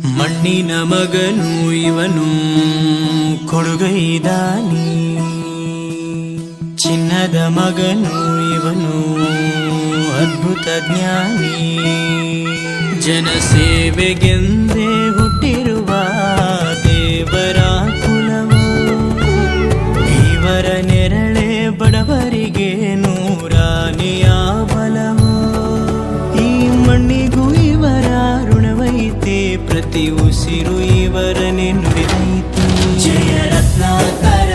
ಮಣ್ಣಿನ ಮಗನು ಇವನು ಕೊಡುಗೈದಾನಿ, ಚಿನ್ನದ ಮಗನು ಇವನು ಅದ್ಭುತ ಜ್ಞಾನಿ. ಜನಸೇವೆಗೆಂದೇ ಹುಟ್ಟಿರುವ ದೇವರ ಕುಲವು, ಇವರ ನೆರಳೆ ಬಡವರಿಗೆ ನೂರಾನೆಯ ಬಲವು. ಈ ಮಣ್ಣಿಗೂ ಇವರ ಋಣವೈತೆ, ಪ್ರತಿ ಉಸಿರು ಇವರನ್ನೇ ನುಡಿದೈತೆ. ಜಯ ರತ್ನಾಕರ